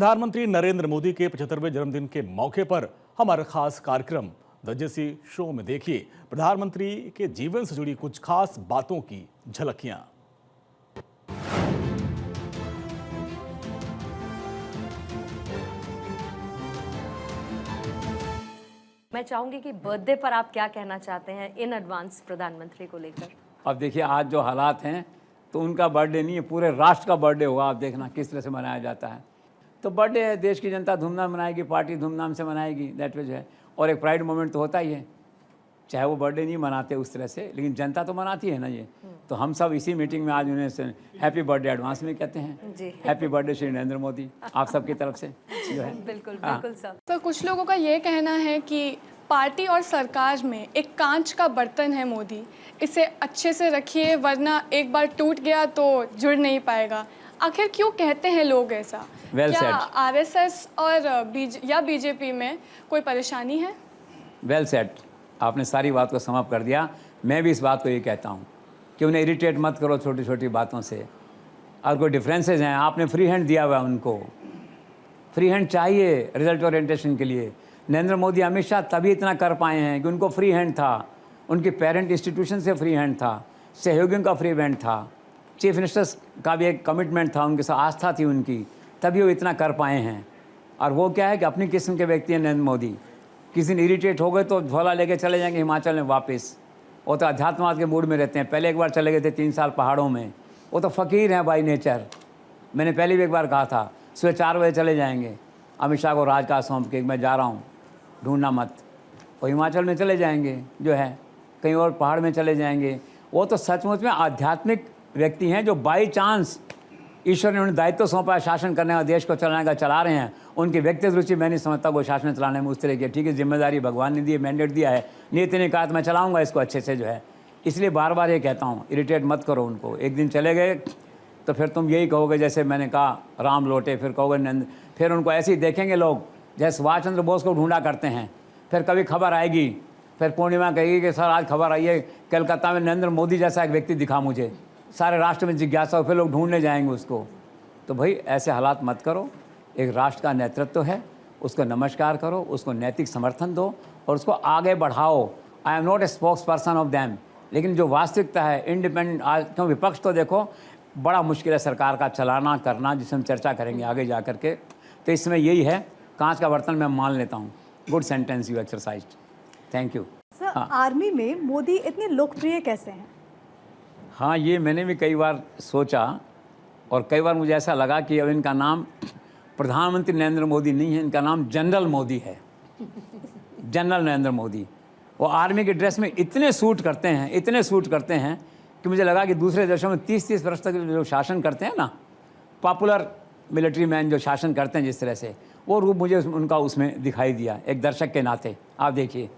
प्रधानमंत्री नरेंद्र मोदी के 75वें जन्मदिन के मौके पर हमारा खास कार्यक्रम द जेसी शो में देखिए प्रधानमंत्री के जीवन से जुड़ी कुछ खास बातों की झलकियां। मैं चाहूंगी कि बर्थडे पर आप क्या कहना चाहते हैं इन एडवांस प्रधानमंत्री को लेकर। अब देखिए आज जो हालात हैं तो उनका बर्थडे नहीं है, पूरे राष्ट्र का बर्थडे होगा। आप देखना किस तरह से मनाया जाता है। तो बर्थडे है, देश की जनता धूमधाम मनाएगी, पार्टी धूमधाम से मनाएगी, दैट वे है। और एक प्राइड मोमेंट तो होता ही है, चाहे वो बर्थडे नहीं मनाते उस तरह से, लेकिन जनता तो मनाती है ना ये। तो हम सब इसी मीटिंग में आज उन्हें हैप्पी बर्थडे एडवांस में कहते हैं। हैप्पी बर्थडे श्री नरेंद्र मोदी, आप सबकी तरफ से जो है। बिल्कुल बिल्कुल सर। तो कुछ लोगों का ये कहना है कि पार्टी और सरकार में एक कांच का बर्तन है मोदी, इसे अच्छे से रखिए वरना एक बार टूट गया तो जुड़ नहीं पाएगा। आखिर क्यों कहते हैं लोग ऐसा? क्या आरएसएस और बीजेपी में कोई परेशानी है? वेल सेट, आपने सारी बात को समाप्त कर दिया। मैं भी इस बात को ये कहता हूँ कि उन्हें इरिटेट मत करो छोटी छोटी बातों से। और कोई डिफरेंसेज हैं, आपने फ्री हैंड दिया हुआ है उनको, फ्री हैंड चाहिए रिजल्ट ओरिएंटेशन के लिए। नरेंद्र मोदी अमित शाह तभी इतना कर पाए हैं कि उनको फ्री हैंड था, उनकी पेरेंट इंस्टीट्यूशन से फ्री हैंड था, सहयोगियों का फ्री हैंड था, चीफ मिनिस्टर्स का भी एक कमिटमेंट था, उनके साथ आस्था थी उनकी, तभी वो इतना कर पाए हैं। और वो क्या है कि अपनी किस्म के व्यक्ति हैं नरेंद्र मोदी। किसी दिन इरिटेट हो गए तो झोला लेके चले जाएंगे हिमाचल में वापस। वो तो अध्यात्मवाद के मूड में रहते हैं। पहले एक बार चले गए थे 3 साल पहाड़ों में। वो तो फ़कीर हैं बाई नेचर। मैंने पहले भी एक बार कहा था सुबह 4 बजे चले जाएंगे, अमित शाह को राजकाज सौंप के मैं जा रहा हूँ, ढूंढना मत। और हिमाचल में चले जाएंगे जो है, कहीं और पहाड़ में चले जाएंगे। वो तो सचमुच में आध्यात्मिक व्यक्ति हैं जो बाई चांस ईश्वर ने उन्हें दायित्व सौंपा है शासन करने का, देश को चलाने का, चला रहे हैं। उनकी व्यक्तिगत रुचि मैं नहीं समझता वो शासन चलाने में उस तरह की। ठीक है, जिम्मेदारी भगवान ने दी है, मैंडेट दिया है, नीति ने कहा तो मैं चलाऊँगा इसको अच्छे से जो है। इसलिए बार बार ये कहता हूँ इरिटेट मत करो उनको। एक दिन चले गए तो फिर तुम यही कहोगे जैसे मैंने कहा राम लौटे, फिर कहोगे नंद, फिर उनको ऐसे ही देखेंगे लोग जैसे सुभाष चंद्र बोस को ढूंढा करते हैं। फिर कभी खबर आएगी, फिर पूर्णिमा कहेगी कि सर आज खबर आई है कलकत्ता में नरेंद्र मोदी जैसा एक व्यक्ति दिखा मुझे, सारे राष्ट्र में जिज्ञासा हो, फिर लोग ढूंढने जाएंगे उसको। तो भाई ऐसे हालात मत करो। एक राष्ट्र का नेतृत्व है, उसको नमस्कार करो, उसको नैतिक समर्थन दो और उसको आगे बढ़ाओ। I am not a spokes person of them, लेकिन जो वास्तविकता है इंडिपेंडेंट, आज क्यों विपक्ष तो देखो बड़ा मुश्किल है सरकार का चलाना करना, जिसे हम चर्चा करेंगे आगे जा कर के। तो इसमें यही है, कांच का बर्तन मैं मान लेता हूँ। Good sentence you exercise, thank you. Sir, army में मोदी इतने लोकप्रिय कैसे हैं? हाँ, ये मैंने भी कई बार सोचा और कई बार मुझे ऐसा लगा कि अब इनका नाम प्रधानमंत्री नरेंद्र मोदी नहीं है, इनका नाम जनरल मोदी है। जनरल नरेंद्र मोदी। वो आर्मी के ड्रेस में इतने सूट करते हैं, इतने सूट करते हैं कि मुझे लगा कि दूसरे देशों में 30-30 वर्ष तक जो शासन करते हैं ना, पॉपुलर मिलिट्री मैन जो शासन करते हैं जिस तरह से, वो रूप मुझे उनका उसमें दिखाई दिया एक दर्शक के नाते। आप देखिए,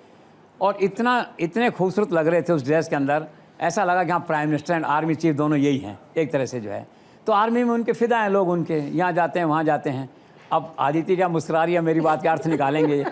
और इतने खूबसूरत लग रहे थे उस ड्रेस के अंदर, ऐसा लगा कि हाँ prime minister and army chief दोनों यही हैं एक तरह से जो है। तो आर्मी में उनके फिदा हैं लोग, उनके यहाँ जाते हैं वहाँ जाते हैं। अब आदित्य क्या मुस्कुरा रही है, मेरी बात के अर्थ निकालेंगे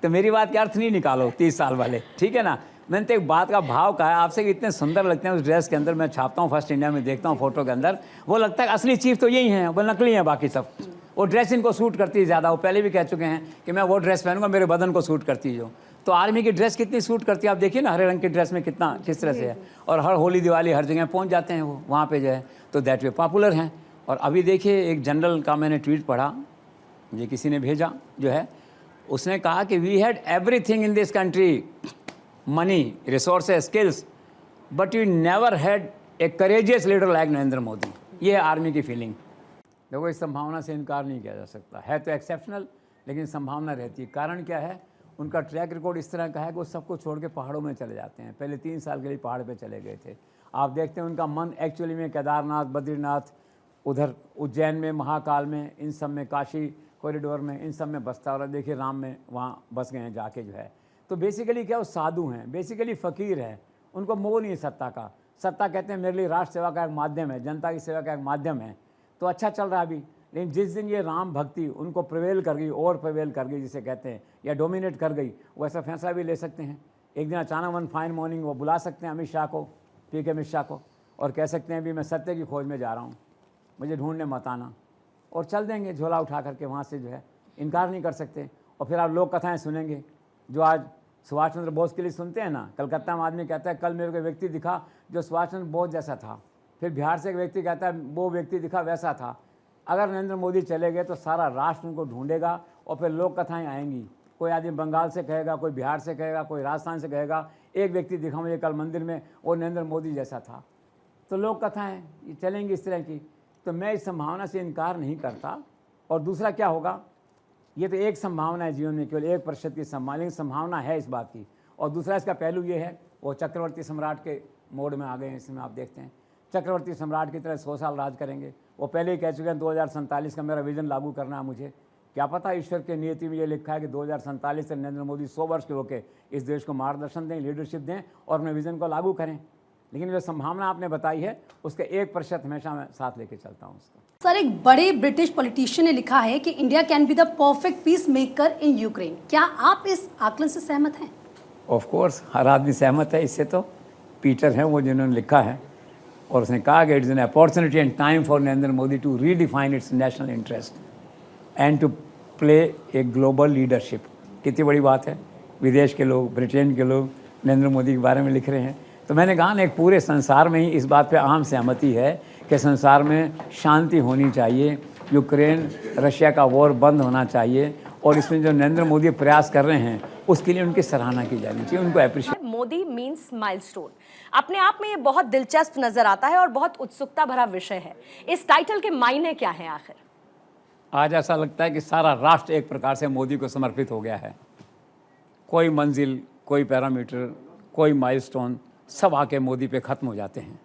तो मेरी बात के अर्थ नहीं निकालो 30 साल वाले, ठीक है ना। मैंने तो एक बात का भाव कहा है आपसे कि इतने सुंदर लगते हैं उस ड्रेस के अंदर। मैं छापता हूँ फर्स्ट इंडिया में, देखता हूँ फोटो के अंदर, वो लगता है असली चीफ तो यही हैं, वो नकली हैं बाकी सब। वो ड्रेस इनको सूट करती है ज़्यादा। वो पहले भी कह चुके हैं कि मैं वो ड्रेस पहनूंगा मेरे बदन को सूट करती है जो। तो आर्मी की ड्रेस कितनी सूट करती है आप देखिए ना, हरे रंग की ड्रेस में कितना किस तरह से है। और हर होली दिवाली हर जगह पहुँच जाते हैं वो वहाँ पे जो है, तो दैट वे पॉपुलर हैं। और अभी देखिए एक जनरल का मैंने ट्वीट पढ़ा, ये किसी ने भेजा जो है, उसने कहा कि we had everything in this country, money, resources, skills, but you never had a courageous leader like Narendra Modi. ये है आर्मी की फीलिंग। देखो इस संभावना से इनकार नहीं किया जा सकता है, तो एक्सेप्शनल, लेकिन संभावना रहती है। कारण क्या है, उनका ट्रैक रिकॉर्ड इस तरह का है कि वो सबको छोड़ के पहाड़ों में चले जाते हैं। पहले 3 साल के लिए पहाड़ पे चले गए थे। आप देखते हैं उनका मन एक्चुअली में केदारनाथ, बद्रीनाथ, उधर उज्जैन में, महाकाल में, इन सब में, काशी कॉरिडोर में, इन सब में बसता। और देखिए राम में वहाँ बस गए हैं जाके जो है। तो बेसिकली क्या, वो साधु हैं, बेसिकली फ़कीर हैं। उनको मोह नहीं है सत्ता का। सत्ता कहते हैं मेरे लिए राष्ट्र सेवा का एक माध्यम है, जनता की सेवा का एक माध्यम है। तो अच्छा चल रहा है अभी, लेकिन जिस दिन ये राम भक्ति उनको प्रिवेल कर गई, और प्रिवेल कर गई जिसे कहते हैं, या डोमिनेट कर गई, वो ऐसा फैसला भी ले सकते हैं। एक दिन अचानक वन फाइन मॉर्निंग वो बुला सकते हैं अमित शाह को, ठीक है, अमित शाह को, और कह सकते हैं भी मैं सत्य की खोज में जा रहा हूँ, मुझे ढूंढने मत आना। और चल देंगे झोला उठा करके वहाँ से जो है, इनकार नहीं कर सकते। और फिर आप लोक कथाएँ सुनेंगे जो आज सुभाष चंद्र बोस के लिए सुनते हैं ना। कलकत्ता में आदमी कहता है कल मेरे को व्यक्ति दिखा जो सुभाष चंद्र बोस जैसा था, फिर बिहार से एक व्यक्ति कहता है वो व्यक्ति दिखा वैसा था। अगर नरेंद्र मोदी चले गए तो सारा राष्ट्र उनको ढूंढेगा और फिर लोक कथाएँ आएंगी। कोई आदमी बंगाल से कहेगा, कोई बिहार से कहेगा, कोई राजस्थान से कहेगा एक व्यक्ति दिखा मुझे कल मंदिर में वो नरेंद्र मोदी जैसा था। तो लोक कथाएँ ये चलेंगी इस तरह की। तो मैं इस संभावना से इनकार नहीं करता। और दूसरा क्या होगा, ये तो एक संभावना है जीवन में, केवल 1% की संभावना है इस बात की। और दूसरा इसका पहलू ये है, वो चक्रवर्ती सम्राट के मोड में आ गए हैं इसमें। आप देखते हैं चक्रवर्ती सम्राट की तरह 100 साल राज करेंगे। वो पहले ही कह चुके हैं 2047 का मेरा विजन लागू करना है मुझे। क्या पता ईश्वर के नियति में ये लिखा है कि 2047 से नरेंद्र मोदी 100 वर्ष के होकर इस देश को मार्गदर्शन दें, लीडरशिप दें और अपने विजन को लागू करें। लेकिन जो संभावना आपने बताई है उसके 1% हमेशा मैं साथ लेके चलता हूँ उसको। सर, एक बड़े ब्रिटिश पॉलिटिशियन ने लिखा है कि India can be the perfect peace maker in Ukraine. क्या आप इस आकलन से सहमत हैं? ऑफ कोर्स, हर आदमी सहमत है इससे। तो पीटर है वो जिन्होंने लिखा है और उसने कहा कि it's an opportunity and time for Narendra Modi to redefine its national interest and to play a global leadership. कितनी बड़ी बात है, विदेश के लोग, ब्रिटेन के लोग नरेंद्र मोदी के बारे में लिख रहे हैं। तो मैंने कहा ना, एक पूरे संसार में ही इस बात पे आम सहमति है कि संसार में शांति होनी चाहिए, यूक्रेन रशिया का वॉर बंद होना चाहिए और इसमें जो नरेंद्र मोदी प्रयास कर रहे हैं उसके लिए उनकी सराहना की जानी चाहिए, उनको अप्रिशिएट। मोदी मीन्स माइलस्टोन अपने आप में ये बहुत दिलचस्प नजर आता है और बहुत उत्सुकता भरा विषय है। इस टाइटल के मायने क्या हैं आखिर? आज ऐसा लगता है कि सारा राष्ट्र एक प्रकार से मोदी को समर्पित हो गया है। कोई मंजिल, कोई पैरामीटर, कोई माइलस्टोन सब आके मोदी पे ख़त्म हो जाते हैं।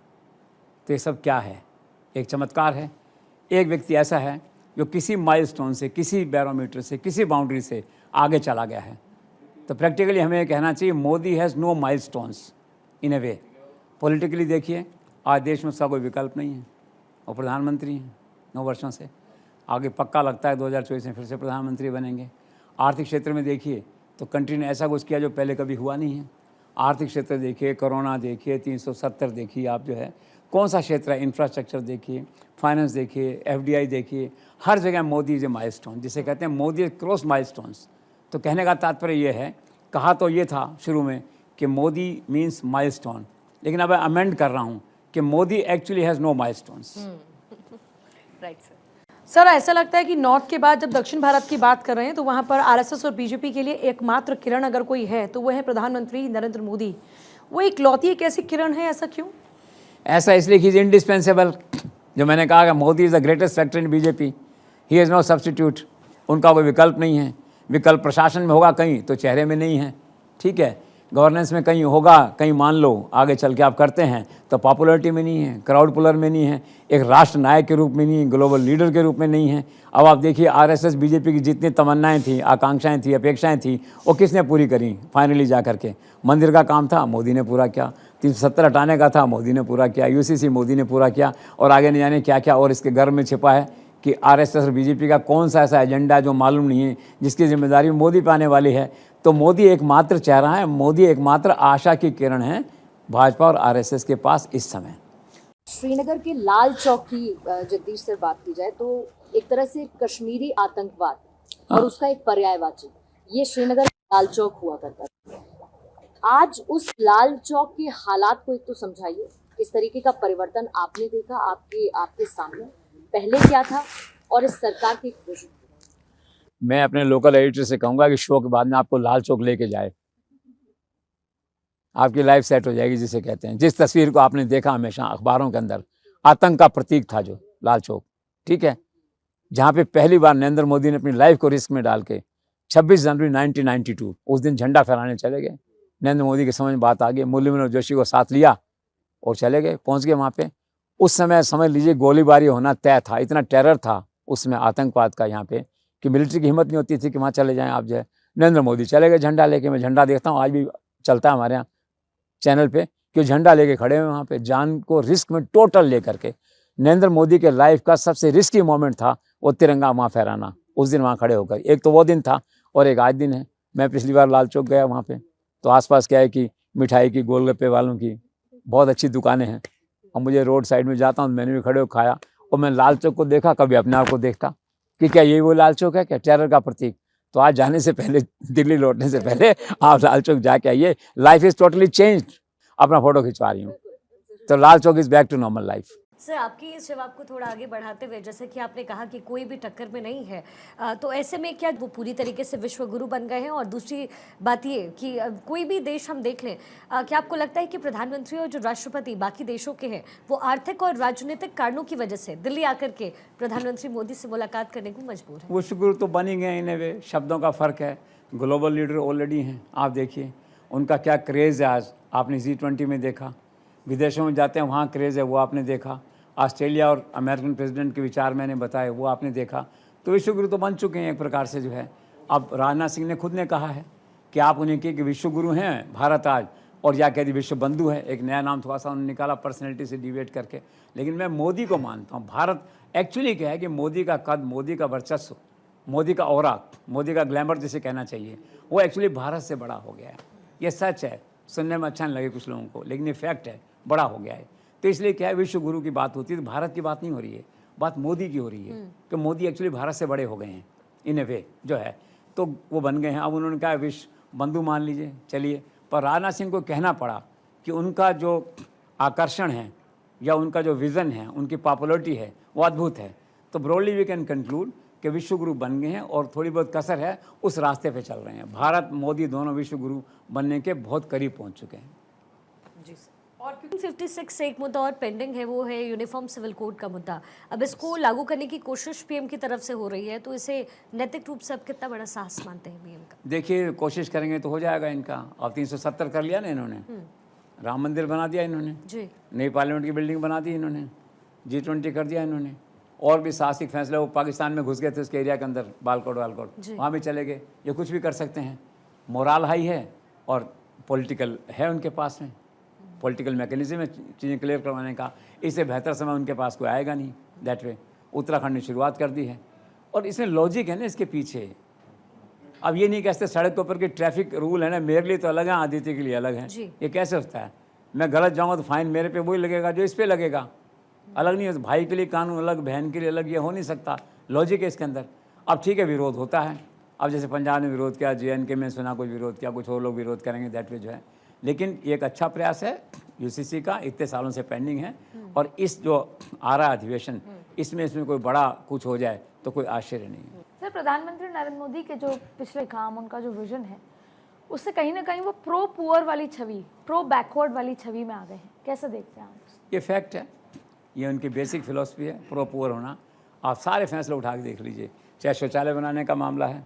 तो ये सब क्या है? एक चमत्कार है। एक व्यक्ति ऐसा है जो किसी माइलस्टोन से, किसी बैरोमीटर से, किसी बाउंड्री से आगे चला गया है। तो प्रैक्टिकली हमें कहना चाहिए Modi has no milestones in a way. Politically देखिए, आज देश में उसका कोई विकल्प नहीं है और प्रधानमंत्री हैं 9 वर्षों से। आगे पक्का लगता है 2024 में फिर से प्रधानमंत्री बनेंगे। आर्थिक क्षेत्र में देखिए तो कंट्री ने ऐसा कुछ किया जो पहले कभी हुआ नहीं है। आर्थिक क्षेत्र देखिए, कोरोना देखिए, 370 देखिए, आप जो है कौन सा क्षेत्र है, इंफ्रास्ट्रक्चर देखिए, फाइनेंस देखिए, FDI देखिए, हर जगह मोदी इज ए माइलस्टोन, जिसे कहते हैं मोदी क्रॉस माइलस्टोन्स। तो कहने का तात्पर्य ये है, कहा तो ये था शुरू में कि मोदी मीन्स माइलस्टोन, लेकिन अब मैं अमेंड कर रहा हूँ कि Modi actually has no milestones. Right sir. Sir, ऐसा लगता है कि नॉर्थ के बाद जब दक्षिण भारत की बात कर रहे हैं तो वहाँ पर RSS और बीजेपी के लिए एकमात्र किरण अगर कोई है तो वो है प्रधानमंत्री नरेंद्र मोदी। वो इकलौती एक ऐसी किरण है, ऐसा क्यों? ऐसा इसलिए कि इज इंडिस्पेंसेबल। जो मैंने कहा कि Modi is the greatest factor in BJP, he is no substitute. उनका कोई विकल्प नहीं है। विकल्प प्रशासन में होगा कहीं तो चेहरे में नहीं है, ठीक है। गवर्नेंस में कहीं होगा, कहीं मान लो आगे चल के आप करते हैं तो पॉपुलरिटी में नहीं है, क्राउड पुलर में नहीं है, एक राष्ट्र नायक के रूप में नहीं है, ग्लोबल लीडर के रूप में नहीं है। अब आप देखिए RSS BJP की जितनी तमन्नाएं थी, आकांक्षाएं थी, अपेक्षाएं थी, वो किसने पूरी करी? फाइनली जा करके मंदिर का काम था, मोदी ने पूरा किया। 370 हटाने का था, मोदी ने पूरा किया। UCC मोदी ने पूरा किया। और आगे नहीं जाने क्या क्या और इसके गर्भ में छिपा है कि RSS और BJP का कौन सा ऐसा एजेंडा जो मालूम नहीं है, जिसकी जिम्मेदारी मोदी पे आने वाली है। तो मोदी एकमात्र चेहरा है, मोदी एकमात्र आशा की किरण है भाजपा और RSS के पास इस समय। श्रीनगर के लाल चौक की जगदीश सर बात की जाए तो एक तरह से कश्मीरी आतंकवाद और उसका एक पर्यायवाची ये श्रीनगर लाल चौक हुआ करता था। आज उस लाल चौक के हालात को एक तो समझाइए, किस तरीके का परिवर्तन आपने देखा आपके सामने, पहले क्या था और इस सरकार की विजन? मैं अपने लोकल एडिटर से कहूँगा कि शो के बाद में आपको लाल चौक लेके जाए, आपकी लाइफ सेट हो जाएगी, जिसे कहते हैं। जिस तस्वीर को आपने देखा हमेशा अखबारों के अंदर, आतंक का प्रतीक था जो लाल चौक, ठीक है, जहाँ पे पहली बार नरेंद्र मोदी ने अपनी लाइफ को रिस्क में डाल के 26 जनवरी 1992 उस दिन झंडा फहराने चले गए। नरेंद्र मोदी के समझ में बात आ गई, मुरली मनोहर जोशी को साथ लिया और चले गए, पहुँच गए वहाँ पे। उस समय समझ लीजिए गोलीबारी होना तय था, इतना टेरर था उसमें आतंकवाद का यहाँ पे कि मिलिट्री की हिम्मत नहीं होती थी कि वहाँ चले जाएं आप जो है। नरेंद्र मोदी चले गए झंडा लेके। मैं झंडा देखता हूँ, आज भी चलता है हमारे यहाँ चैनल पे कि झंडा लेके खड़े हुए वहाँ पे, जान को रिस्क में टोटल लेकर के। नरेंद्र मोदी के लाइफ का सबसे रिस्की मोमेंट था वो तिरंगा वहाँ फहराना, उस दिन वहाँ खड़े होकर। एक तो वो दिन था और एक आज दिन है। मैं पिछली बार लाल चौक गया वहाँ पे, तो आसपास क्या है कि मिठाई की, गोलगप्पे वालों की बहुत अच्छी दुकानें हैं। और मुझे रोड साइड में जाता हूँ, मैंने भी खड़े हो खाया और मैं लाल चौक को देखा, कभी अपने आप को देखता कि क्या यही वो लाल चौक है क्या, टेरर का प्रतीक। तो आज जाने से पहले, दिल्ली लौटने से पहले आप लाल चौक जाके आइए, लाइफ इज टोटली चेंज्ड। अपना फोटो खिंचवा रही हूँ, तो Lal Chowk is back to normal life. Sir, आपकी इस जवाब को थोड़ा आगे बढ़ाते हुए, जैसे कि आपने कहा कि कोई भी टक्कर में नहीं है, तो ऐसे में क्या वो पूरी तरीके से विश्व गुरु बन गए हैं? और दूसरी बात ये कि कोई भी देश हम देख लें, क्या आपको लगता है कि प्रधानमंत्री और जो राष्ट्रपति बाकी देशों के हैं वो आर्थिक और राजनीतिक कारणों की वजह से दिल्ली आकर के प्रधानमंत्री मोदी से मुलाकात करने को मजबूर है? विश्व गुरु तो बन ही गए इन्हें, वे शब्दों का फ़र्क है। ग्लोबल लीडर ऑलरेडी हैं, आप देखिए उनका क्या क्रेज़ है। आज आपने G20 में देखा, विदेशों में जाते हैं वहाँ क्रेज़ है, वो आपने देखा। ऑस्ट्रेलिया और अमेरिकन प्रेसिडेंट के विचार मैंने बताए, वो आपने देखा। तो विश्व गुरु तो बन चुके हैं एक प्रकार से जो है। अब राजनाथ सिंह ने खुद ने कहा है कि आप उन्हें कि विश्व गुरु हैं भारत आज, और या कह दी विश्व बंधु है। एक नया नाम थोड़ा सा उन्होंने निकाला पर्सनैलिटी से डिबेट करके। लेकिन मैं मोदी को मानता हूँ। भारत एक्चुअली क्या है कि मोदी का कद, मोदी का वर्चस्व, मोदी का ऑरा, मोदी का ग्लैमर जिसे कहना चाहिए, वो एक्चुअली भारत से बड़ा हो गया है। ये सच है, सुनने में अच्छा नहीं लगे कुछ लोगों को, लेकिन ये फैक्ट है, बड़ा हो गया है। तो इसलिए क्या है, विश्व गुरु की बात होती है तो भारत की बात नहीं हो रही है, बात मोदी की हो रही है कि मोदी एक्चुअली भारत से बड़े हो गए हैं इन ए वे जो है। तो वो बन गए हैं। अब उन्होंने कहा विश्व बंधु मान लीजिए, चलिए। पर राजनाथ सिंह को कहना पड़ा कि उनका जो आकर्षण है या उनका जो विज़न है, उनकी पॉपुलरिटी है, वो अद्भुत है। तो ब्रॉडली वी कैन कंक्लूड कि विश्व गुरु बन गए हैं और थोड़ी बहुत कसर है, उस रास्ते पे चल रहे हैं। भारत मोदी दोनों विश्व गुरु बनने के बहुत करीब पहुंच चुके हैं। जी सर। और 56 से एक मुद्दा और पेंडिंग है, वो है यूनिफॉर्म सिविल कोड का मुद्दा। अब इसको लागू करने की कोशिश पीएम की तरफ से हो रही है, तो इसे नैतिक रूप से अब कितना बड़ा साहस मानते हैं पीएम का? देखिए, कोशिश करेंगे तो हो जाएगा इनका। अब 370 कर लिया ना इन्होंने, राम मंदिर बना दिया इन्होंने जी, नई पार्लियामेंट की बिल्डिंग बना दी इन्होंने, G20 कर दिया इन्होंने, और भी साहसिक फैसले। वो पाकिस्तान में घुस गए थे उसके एरिया के अंदर, बालकोट वालकोट, वहाँ भी चले गए। ये कुछ भी कर सकते हैं। मोराल हाई है और पॉलिटिकल है उनके पास में, पॉलिटिकल मैकेनिज्म है चीज़ें क्लियर करवाने का। इससे बेहतर समय उनके पास कोई आएगा नहीं। दैट वे उत्तराखंड ने शुरुआत कर दी है, और इसमें लॉजिक है ना इसके पीछे। अब ये नहीं कहते सड़क के ऊपर के ट्रैफिक रूल है ना, मेरे लिए तो अलग है, आदित्य के लिए अलग है। ये कैसे होता है? मैं गलत जाऊँगा तो फाइन मेरे पे वही लगेगा जो इस पर लगेगा, अलग नहीं है। भाई के लिए कानून अलग, बहन के लिए अलग, ये हो नहीं सकता। लॉजिक है इसके अंदर। अब ठीक है, विरोध होता है। अब जैसे पंजाब ने विरोध किया, JNK में सुना कुछ विरोध किया, कुछ और लोग विरोध करेंगे, दैट वे जो है। लेकिन ये एक अच्छा प्रयास है UCC का, इतने सालों से पेंडिंग है। और इस जो आ रहा अधिवेशन, इसमें कोई बड़ा कुछ हो जाए तो कोई आश्चर्य नहीं है। सर, प्रधानमंत्री नरेंद्र मोदी के जो पिछले काम, उनका जो विजन है, उससे कहीं ना कहीं वो प्रो पुअर वाली छवि, प्रो बैकवर्ड वाली छवि में आ गए हैं। कैसे देखते हैं आप? ये फैक्ट है, ये उनकी बेसिक फिलॉसफी है, प्रो पुअर होना। आप सारे फैसले उठा के देख लीजिए, चाहे शौचालय बनाने का मामला है,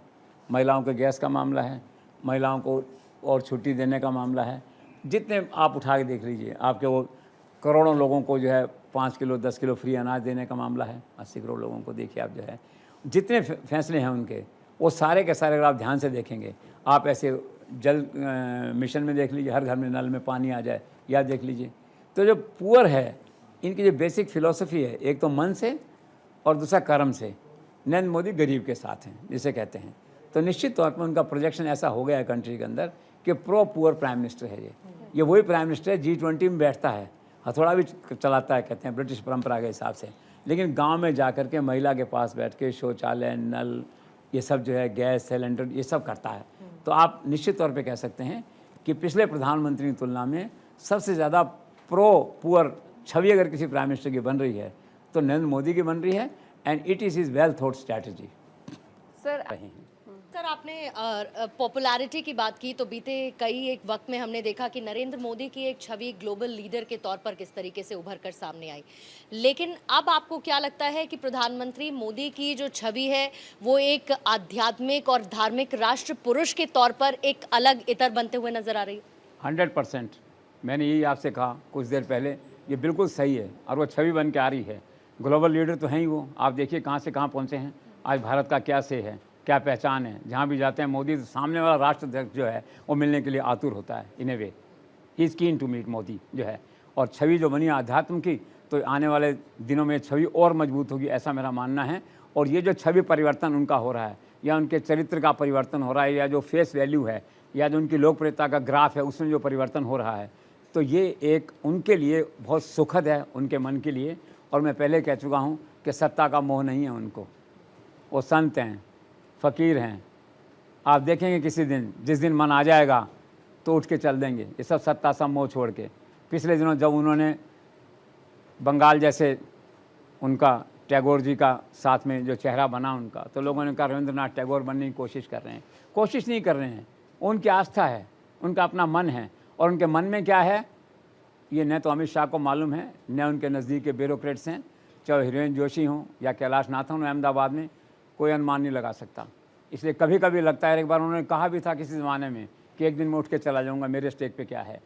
महिलाओं के गैस का मामला है, महिलाओं को और छुट्टी देने का मामला है, जितने आप उठा के देख लीजिए। आपके वो करोड़ों लोगों को जो है 5 किलो 10 किलो फ्री अनाज देने का मामला है, 80 करोड़ लोगों को देखिए आप जो है। जितने फैसले हैं उनके, वो सारे के सारे अगर आप ध्यान से देखेंगे, आप ऐसे जल मिशन में देख लीजिए, हर घर में नल में पानी आ जाए, या देख लीजिए। तो जो पुअर है, इनकी जो बेसिक फिलॉसफी है, एक तो मन से और दूसरा कर्म से। नरेंद्र मोदी गरीब के साथ हैं जिसे कहते हैं। तो निश्चित तौर पर उनका प्रोजेक्शन ऐसा हो गया है कंट्री के अंदर कि प्रो पुअर प्राइम मिनिस्टर है ये वही प्राइम मिनिस्टर है G20 में बैठता है, हथौड़ा भी चलाता है, कहते हैं ब्रिटिश परंपरा के हिसाब से। लेकिन गांव में जा कर के महिला के पास बैठ के शौचालय, नल, ये सब जो है, गैस सिलेंडर, ये सब करता है। तो आप निश्चित तौर पे कह सकते हैं कि पिछले प्रधानमंत्री की तुलना में सबसे ज़्यादा प्रो पुअर छवि अगर किसी प्राइम मिनिस्टर की बन रही है तो नरेंद्र मोदी की बन रही है। And it is his well thought strategy. Sir, आपने पॉपुलैरिटी की बात की, तो बीते कई एक वक्त में हमने देखा कि नरेंद्र मोदी की एक छवि ग्लोबल लीडर के तौर पर किस तरीके से उभर कर सामने आई। लेकिन अब आपको क्या लगता है कि प्रधानमंत्री मोदी की जो छवि है वो एक आध्यात्मिक और धार्मिक राष्ट्र पुरुष के तौर पर एक अलग इतर बनते हुए नजर आ रही है? 100%। मैंने यही आपसे कहा कुछ देर पहले, ये बिल्कुल सही है और वो छवि बन के आ रही है। ग्लोबल लीडर तो हैं ही वो। आप देखिए कहाँ से कहाँ पहुँचे हैं। आज भारत का क्या से है, क्या पहचान है। जहाँ भी जाते हैं मोदी, तो सामने वाला राष्ट्राध्यक्ष जो है वो मिलने के लिए आतुर होता है। In a way he is keen to meet Modi जो है। और छवि जो बनी अध्यात्म की, तो आने वाले दिनों में छवि और मजबूत होगी, ऐसा मेरा मानना है। और ये जो छवि परिवर्तन उनका हो रहा है, या उनके चरित्र का परिवर्तन हो रहा है, या जो फेस वैल्यू है, या जो उनकी लोकप्रियता का ग्राफ है, उसमें जो परिवर्तन हो रहा है, तो ये एक उनके लिए बहुत सुखद है, उनके मन के लिए। और मैं पहले कह चुका हूँ कि सत्ता का मोह नहीं है उनको। वो संत हैं, फ़कीर हैं। आप देखेंगे किसी दिन, जिस दिन मन आ जाएगा तो उठ के चल देंगे, ये सब सत्ता सब मोह छोड़ के। पिछले दिनों जब उन्होंने बंगाल जैसे उनका टैगोर जी का साथ में जो चेहरा बना उनका, तो लोगों ने कहा रविंद्रनाथ टैगोर बनने की कोशिश कर रहे हैं। कोशिश नहीं कर रहे हैं, उनकी आस्था है, उनका अपना मन है। और उनके मन में क्या है ये न तो अमित शाह को मालूम है, न उनके नज़दीक के ब्यूरोक्रेट्स हैं, चाहे हिरेन जोशी हों या कैलाश नाथन हों अहमदाबाद में, कोई अनुमान नहीं लगा सकता। इसलिए कभी कभी लगता है, एक बार उन्होंने कहा भी था किसी ज़माने में कि एक दिन मैं उठ के चला जाऊँगा, मेरे स्टेज पे क्या है।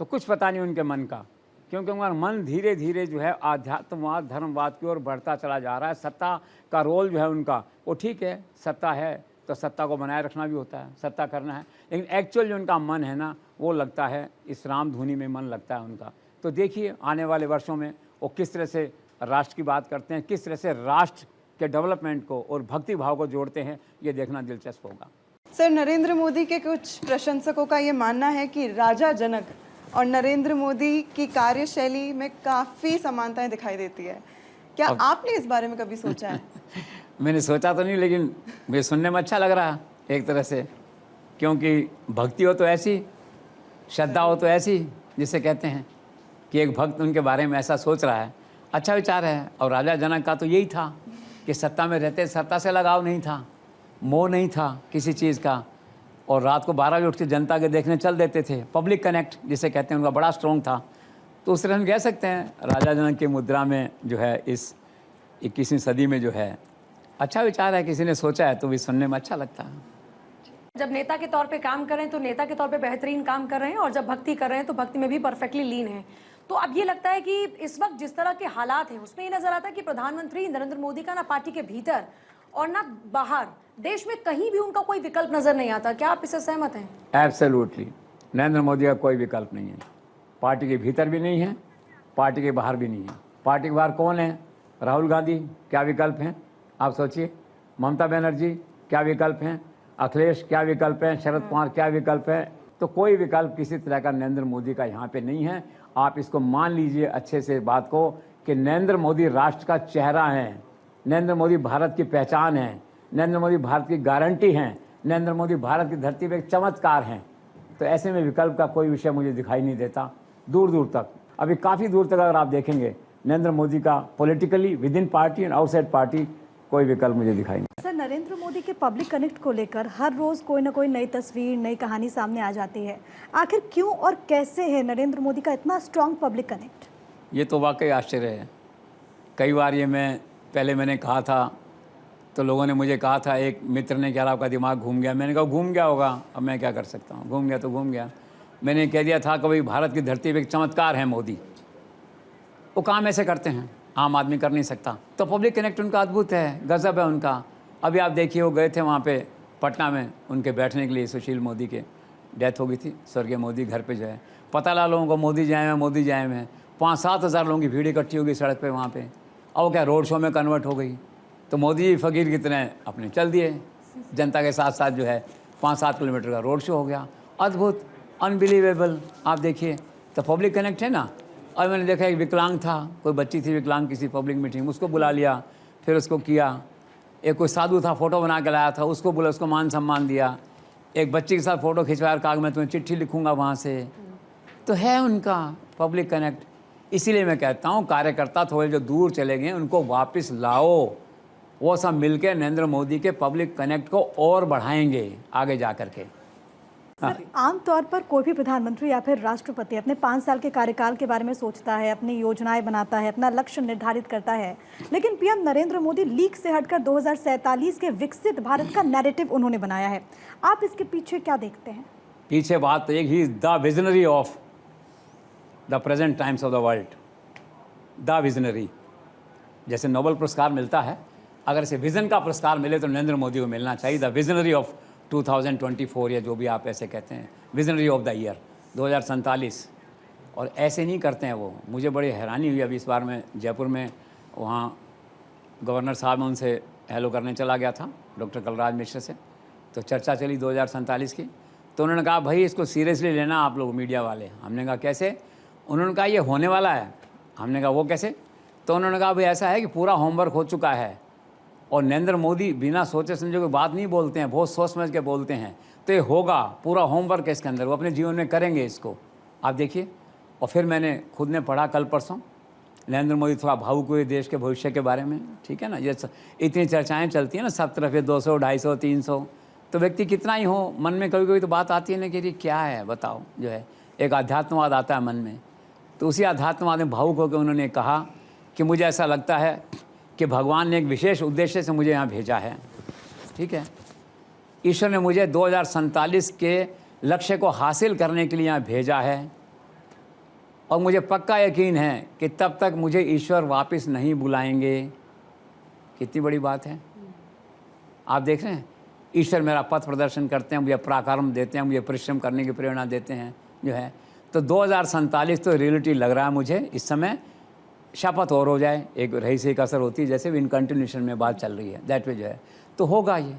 तो कुछ पता नहीं उनके मन का, क्योंकि उनका मन धीरे धीरे जो है आध्यात्मवाद धर्मवाद की ओर बढ़ता चला जा रहा है। सत्ता का रोल जो है उनका, वो ठीक है, सत्ता है तो सत्ता को बनाए रखना भी होता है, सत्ता करना है, लेकिन एक्चुअल जो उनका मन है ना, वो लगता है इस राम धुनी में मन लगता है उनका। तो देखिए आने वाले वर्षों में वो किस तरह से राष्ट्र की बात करते हैं, किस तरह से राष्ट्र के डेवलपमेंट को और भक्ति भाव को जोड़ते हैं, ये देखना दिलचस्प होगा। सर, नरेंद्र मोदी के कुछ प्रशंसकों का ये मानना है कि राजा जनक और नरेंद्र मोदी की कार्यशैली में काफ़ी समानताएं दिखाई देती है। क्या आपने इस बारे में कभी सोचा है? मैंने सोचा तो नहीं, लेकिन मुझे सुनने में अच्छा लग रहा है एक तरह से, क्योंकि भक्ति हो तो ऐसी, श्रद्धा हो तो ऐसी, जिसे कहते हैं कि एक भक्त उनके बारे में ऐसा सोच रहा है, अच्छा विचार है। और राजा जनक का तो यही था कि सत्ता में रहते सत्ता से लगाव नहीं था, मोह नहीं था किसी चीज़ का, और रात को 12 बजे उठ के जनता के देखने चल देते थे। पब्लिक कनेक्ट जिसे कहते हैं उनका बड़ा स्ट्रॉन्ग था। तो उस तरह हम कह सकते हैं राजा जनक की मुद्रा में जो है इस 21वीं सदी में जो है अच्छा विचार है, किसी ने सोचा है तो भी सुनने में अच्छा लगता है। जब नेता के तौर पे काम कर रहे हैं तो नेता के तौर पे बेहतरीन काम कर रहे हैं, और जब भक्ति कर रहे हैं तो भक्ति में भी परफेक्टली लीन है। तो अब ये लगता है कि इस वक्त जिस तरह के हालात हैं उसमें ये नजर आता है कि प्रधानमंत्री नरेंद्र मोदी का ना पार्टी के भीतर और ना बाहर देश में कहीं भी उनका कोई विकल्प नजर नहीं आता। क्या आप इससे सहमत हैं? एब्सोल्युटली, नरेंद्र मोदी का कोई विकल्प नहीं है, पार्टी के भीतर भी नहीं है, पार्टी के बाहर भी नहीं है। पार्टी के बाहर कौन है? राहुल गांधी, क्या विकल्प हैं आप सोचिए। ममता बनर्जी, क्या विकल्प हैं। अखिलेश, क्या विकल्प हैं। शरद पवार, क्या विकल्प है। तो कोई विकल्प किसी तरह का नरेंद्र मोदी का यहाँ पे नहीं है। आप इसको मान लीजिए अच्छे से बात को कि नरेंद्र मोदी राष्ट्र का चेहरा है, नरेंद्र मोदी भारत की पहचान है, नरेंद्र मोदी भारत की गारंटी हैं, नरेंद्र मोदी भारत की धरती पर एक चमत्कार हैं। तो ऐसे में विकल्प का कोई विषय मुझे दिखाई नहीं देता दूर दूर तक। अभी काफ़ी दूर तक अगर आप देखेंगे नरेंद्र मोदी का politically with in party and outside party कोई विकल्प मुझे दिखाई नहीं। सर, नरेंद्र मोदी के पब्लिक कनेक्ट को लेकर हर रोज़ कोई ना कोई नई तस्वीर, नई कहानी सामने आ जाती है। आखिर क्यों और कैसे है नरेंद्र मोदी का इतना स्ट्रॉन्ग पब्लिक कनेक्ट? ये तो वाकई आश्चर्य है। कई बार ये मैंने कहा था तो लोगों ने मुझे कहा था, एक मित्र ने कहा आपका दिमाग घूम गया। मैंने कहा घूम गया होगा, अब मैं क्या कर सकता हूँ, घूम गया तो घूम गया। मैंने कह दिया था कि भाई भारत की धरती पर एक चमत्कार है मोदी, वो काम ऐसे करते हैं आम आदमी कर नहीं सकता। तो पब्लिक कनेक्ट उनका अद्भुत है, गजब है उनका। अभी आप देखिए वो गए थे वहाँ पे पटना में उनके बैठने के लिए, सुशील मोदी के डेथ हो गई थी, स्वर्गीय मोदी घर पे जो है पता लगा लोगों को मोदी जाए में, मोदी जाए में 5-7 हज़ार लोगों की भीड़ इकट्ठी हो गई सड़क पे वहाँ पे। अब वो क्या रोड शो में कन्वर्ट हो गई। तो मोदी जी फ़कीर की तरह अपने चल दिए, जनता के साथ साथ जो है 5-7 किलोमीटर का रोड शो हो गया। अद्भुत, अनबिलीवेबल। आप देखिए तो पब्लिक कनेक्ट है ना। और मैंने देखा एक विकलांग था, कोई बच्ची थी विकलांग, किसी पब्लिक मीटिंग, उसको बुला लिया, फिर उसको किया। एक कोई साधु था, फ़ोटो बना के लाया था, उसको बुला, उसको मान सम्मान दिया। एक बच्ची के साथ फ़ोटो खिंचवाया, कहा मैं तुम्हें चिट्ठी लिखूंगा वहाँ से। तो है उनका पब्लिक कनेक्ट। इसीलिए मैं कहता हूँ कार्यकर्ता थोड़े जो दूर चले गए उनको वापस लाओ, वो सब मिलकर नरेंद्र मोदी के पब्लिक कनेक्ट को और बढ़ाएंगे आगे जा कर के। सर, आमतौर पर कोई भी प्रधानमंत्री या फिर राष्ट्रपति अपने 5 साल के कार्यकाल के बारे में सोचता है, अपनी योजनाएं बनाता है, अपना लक्ष्य निर्धारित करता है, लेकिन पीएम नरेंद्र मोदी लीक से हटकर 2047 के विकसित भारत का नैरेटिव उन्होंने बनाया है। आप इसके पीछे क्या देखते हैं? पीछे बात तो एक ही, the visionary of the present times of the world, the visionary. जैसे नोबेल पुरस्कार मिलता है, अगर इसे विजन का पुरस्कार मिले तो नरेंद्र मोदी को मिलना चाहिए, द विजनरी ऑफ 2024 या जो भी आप ऐसे कहते हैं, विजनरी ऑफ द ईयर 2047। और ऐसे नहीं करते हैं वो। मुझे बड़ी हैरानी हुई अभी इस बार मैं जयपुर में, वहाँ गवर्नर साहब में उनसे हेलो करने चला गया था, डॉक्टर कलराज मिश्र से। तो चर्चा चली 2047 की। तो उन्होंने कहा भाई इसको सीरियसली लेना आप लोग मीडिया वाले। हमने कहा कैसे? उन्होंने कहा ये होने वाला है। हमने कहा वो कैसे? तो उन्होंने कहा भाई ऐसा है कि पूरा होमवर्क हो चुका है, और नरेंद्र मोदी बिना सोचे समझे कोई बात नहीं बोलते हैं, बहुत सोच समझ के बोलते हैं, तो ये होगा, पूरा होमवर्क है इसके अंदर, वो अपने जीवन में करेंगे इसको, आप देखिए। और फिर मैंने खुद ने पढ़ा कल परसों, नरेंद्र मोदी थोड़ा भावुक हुए देश के भविष्य के बारे में, ठीक है ना। ये इतनी चर्चाएं चलती हैं ना सब तरफ, ये 200, 250, 300, तो व्यक्ति कितना ही हो, मन में कभी कभी तो बात आती है ना कि ये क्या है बताओ, जो है एक आध्यात्मवाद आता है मन में। तो उसी आध्यात्मवाद में भावुक होकर उन्होंने कहा कि मुझे ऐसा लगता है कि भगवान ने एक विशेष उद्देश्य से मुझे यहाँ भेजा है, ठीक है। ईश्वर ने मुझे 2047 के लक्ष्य को हासिल करने के लिए यहाँ भेजा है, और मुझे पक्का यकीन है कि तब तक मुझे ईश्वर वापस नहीं बुलाएंगे। कितनी बड़ी बात है, आप देख रहे हैं। ईश्वर मेरा पथ प्रदर्शन करते हैं, मुझे पराक्रम देते हैं, मुझे परिश्रम करने की प्रेरणा देते हैं, जो है। तो 2047 तो रियलिटी लग रहा है मुझे इस समय। शपथ और हो जाए, एक रही से एक असर होती है, जैसे भी इन कंटिन्यूशन में बात चल रही है, दैट वे जो है तो होगा ये।